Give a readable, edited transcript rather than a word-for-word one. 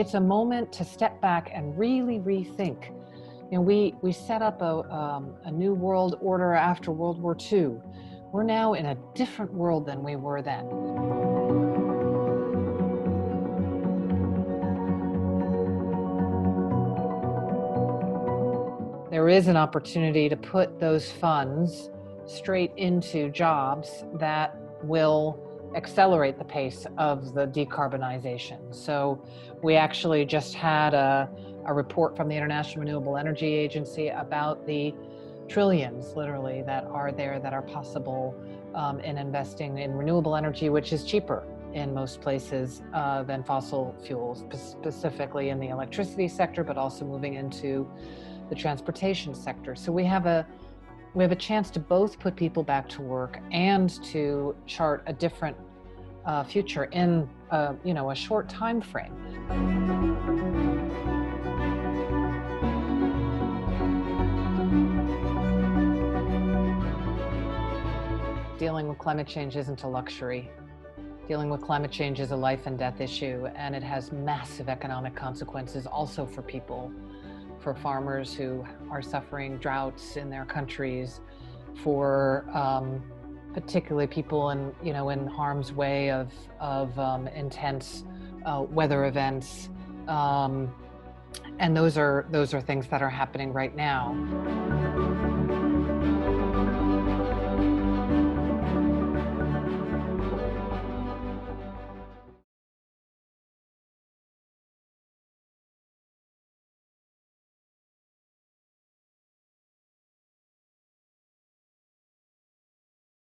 it's a moment to step back and really rethink. We set up a new world order after World War II. We're now in a different world than we were then. There is an opportunity to put those funds straight into jobs that will accelerate the pace of the decarbonization. So we actually just had a report from the International Renewable Energy Agency about the trillions, literally, that are there that are possible in investing in renewable energy, which is cheaper in most places than fossil fuels, specifically in the electricity sector, but also moving into the transportation sector. So we have a chance to both put people back to work and to chart a different future in a short time frame. Dealing with climate change isn't a luxury. Dealing with climate change is a life and death issue, and it has massive economic consequences also for people, for farmers who are suffering droughts in their countries, for particularly people in harm's way of intense weather events, and those are things that are happening right now.